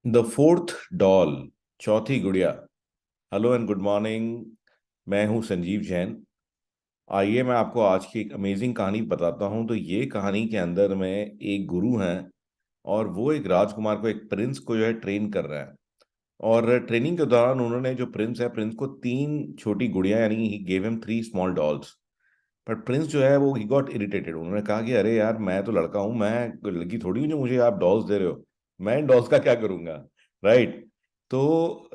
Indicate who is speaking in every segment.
Speaker 1: The fourth doll, चौथी गुड़िया। Hello and good morning. मैं हूं संजीव जैन। आइए मैं आपको आज की एक अमेजिंग कहानी बताता हूं। तो ये कहानी के अंदर में एक गुरु हैं और वो एक राजकुमार को, एक प्रिंस को जो है ट्रेन कर रहे हैं। और ट्रेनिंग के दौरान उन्होंने, जो प्रिंस है, प्रिंस को तीन छोटी गुड़िया, यानी he gave him three small dolls. पर प्रिंस जो है वो ही गॉट इरिटेटेड। उन्होंने कहा कि अरे यार, मैं तो लड़का हूं, मैं कोई लड़की थोड़ी हूँ जो मुझे आप डॉल्स दे रहे हो। मैं इन डॉल्स का क्या करूंगा। राइट। तो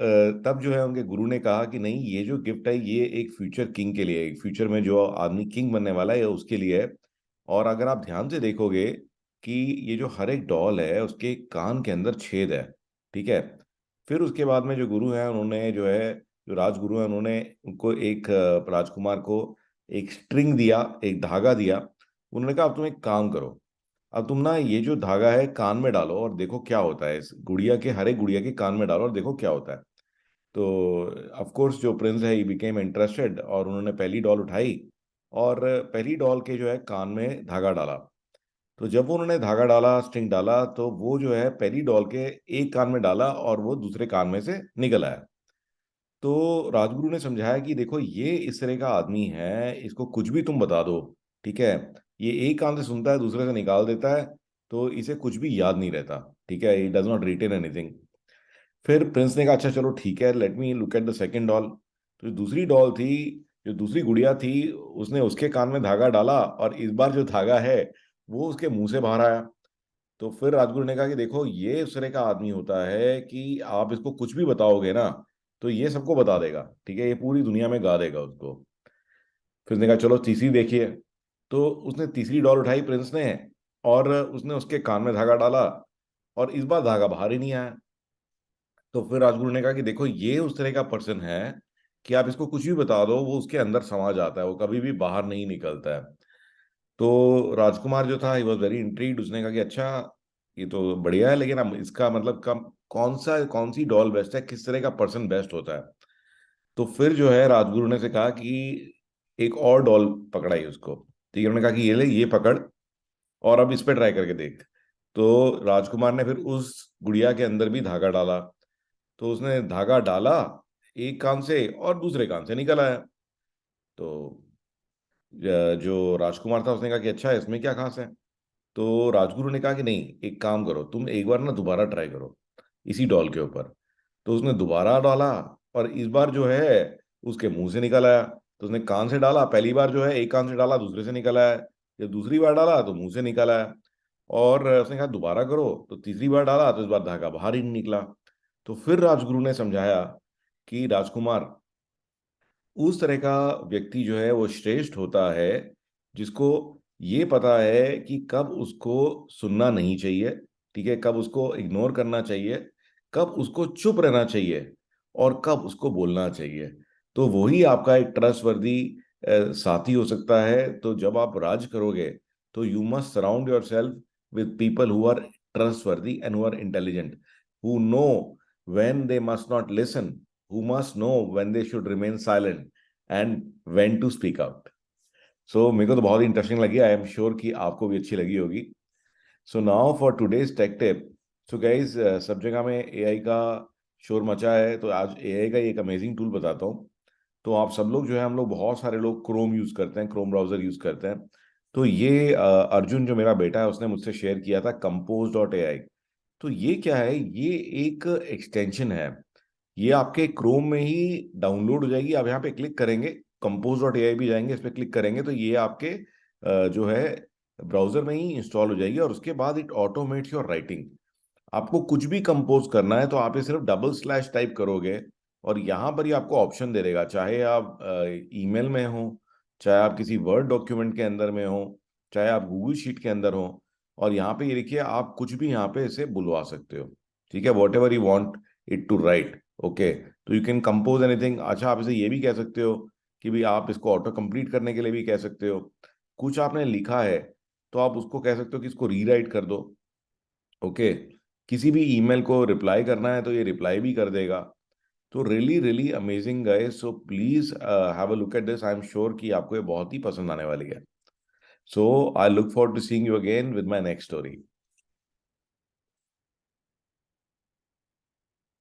Speaker 1: तब जो है उनके गुरु ने कहा कि नहीं, ये जो गिफ्ट है ये एक फ्यूचर किंग के लिए, एक फ्यूचर में जो आदमी किंग बनने वाला है, ये उसके लिए है। और अगर आप ध्यान से देखोगे कि ये जो हर एक डॉल है उसके कान के अंदर छेद है। ठीक है। फिर उसके बाद में जो गुरु है उन्होंने जो है, जो राजगुरु है, उन्होंने उनको एक राजकुमार को एक स्ट्रिंग दिया, एक धागा दिया। उन्होंने कहा अब तुम एक काम करो, अब तुम ना ये जो धागा है कान में डालो और देखो क्या होता है। इस गुड़िया के, हर एक गुड़िया के कान में डालो और देखो क्या होता है। तो ऑफ कोर्स जो प्रिंस है, ही बिकेम इंटरेस्टेड और उन्होंने पहली डॉल उठाई और पहली डॉल के जो है कान में धागा डाला। तो जब वो उन्होंने धागा डाला, स्ट्रिंग डाला, तो वो जो है पहली डॉल के एक कान में डाला और वो दूसरे कान में से निकल आया। तो राजगुरु ने समझाया कि देखो, ये इस तरह का आदमी है, इसको कुछ भी तुम बता दो, ठीक है, ये एक कान से सुनता है, दूसरे से निकाल देता है। तो इसे कुछ भी याद नहीं रहता। ठीक है, he does not retain anything. फिर प्रिंस ने कहा अच्छा चलो ठीक है, let me look at the second doll. तो जो दूसरी डॉल थी, जो दूसरी गुड़िया थी, उसने उसके कान में धागा डाला और इस बार जो धागा है वो उसके मुंह से बाहर आया। तो फिर राजगुरु ने कहा कि देखो, ये उस तरह का आदमी होता है कि आप इसको कुछ भी बताओगे ना, तो ये सबको बता देगा। ठीक है, ये पूरी दुनिया में गा देगा उसको। फिर उसने कहा चलो तीसरी देखिए। तो उसने तीसरी डॉल उठाई प्रिंस ने, और उसने उसके कान में धागा डाला और इस बार धागा बाहर ही नहीं आया। तो फिर राजगुरु ने कहा कि देखो, ये उस तरह का पर्सन है कि आप इसको कुछ भी बता दो वो उसके अंदर समा जाता है, वो कभी भी बाहर नहीं निकलता है। तो राजकुमार जो था, ही वॉज वेरी इंट्रीग्ड। उसने कहा कि अच्छा, ये तो बढ़िया है, लेकिन अब इसका मतलब कम, कौन सी डॉल बेस्ट है, किस तरह का पर्सन बेस्ट होता है। तो फिर जो है राजगुरु ने से कहा कि एक और डॉल पकड़ाई उसको। ठीक है, उन्होंने कहा कि ये ले, ये पकड़ और अब इस पे ट्राई करके देख। तो राजकुमार ने फिर उस गुड़िया के अंदर भी धागा डाला। तो उसने धागा डाला एक कान से और दूसरे कान से निकल आया। तो जो राजकुमार था उसने कहा कि अच्छा, इसमें क्या खास है। तो राजगुरु ने कहा कि नहीं, एक काम करो, तुम एक बार ना दोबारा ट्राई करो इसी डॉल के ऊपर। तो उसने दोबारा डाला और इस बार जो है उसके मुंह से निकल आया। तो उसने कान से डाला, पहली बार जो है एक कान से डाला, दूसरे से निकल आया। जब दूसरी बार डाला तो मुंह से निकल आया। और उसने कहा दोबारा करो, तो तीसरी बार डाला तो इस बार धागा बाहर ही नहीं निकला। तो फिर राजगुरु ने समझाया कि राजकुमार, उस तरह का व्यक्ति जो है वो श्रेष्ठ होता है जिसको ये पता है कि कब उसको सुनना नहीं चाहिए, ठीक है, कब उसको इग्नोर करना चाहिए, कब उसको चुप रहना चाहिए और कब उसको बोलना चाहिए। तो वही आपका एक ट्रस्टवर्दी साथी हो सकता है। तो जब आप राज करोगे तो you must surround yourself with people who are trustworthy and who are intelligent, who know when they must not listen, who must know when they should remain silent and when to speak out. सो मेरे को तो बहुत ही interesting लगी। आई am sure कि आपको भी अच्छी लगी होगी। So now for today's take tip. So guys, सब जगह में एआई का शोर मचा है, तो आज एआई का एक अमेजिंग टूल बताता हूँ। तो आप सब लोग जो है, हम लोग बहुत सारे लोग क्रोम यूज करते हैं, क्रोम ब्राउजर यूज करते हैं। तो ये अर्जुन जो मेरा बेटा है उसने मुझसे शेयर किया था compose.ai। तो ये क्या है, ये एक एक्सटेंशन है। ये आपके क्रोम में ही डाउनलोड हो जाएगी। आप यहाँ पे क्लिक करेंगे, compose.ai भी जाएंगे, इस पे क्लिक करेंगे तो ये आपके जो है ब्राउजर में ही इंस्टॉल हो जाएगी। और उसके बाद इट ऑटोमेट्स योर राइटिंग। आपको कुछ भी कंपोज करना है तो आप ये सिर्फ डबल स्लैश टाइप करोगे और यहाँ पर ही आपको ऑप्शन दे देगा। चाहे आप ईमेल में हो, चाहे आप किसी वर्ड डॉक्यूमेंट के अंदर में हो, चाहे आप गूगल शीट के अंदर हो, और यहाँ पे ये देखिए, आप कुछ भी यहाँ पे इसे बुलवा सकते हो। ठीक है, whatever you want it to write. Okay, तो यू कैन कंपोज एनीथिंग। अच्छा, आप इसे ये भी कह सकते हो कि भाई, आप इसको ऑटो कंप्लीट करने के लिए भी कह सकते हो। कुछ आपने लिखा है तो आप उसको कह सकते हो कि इसको रीराइट कर दो। ओके, किसी भी ईमेल को रिप्लाई करना है तो ये रिप्लाई भी कर देगा। तो really really amazing guys. So please have a look at this. I am sure कि आपको ये बहुत ही पसंद आने वाली है। So I look forward to seeing you again with my next story.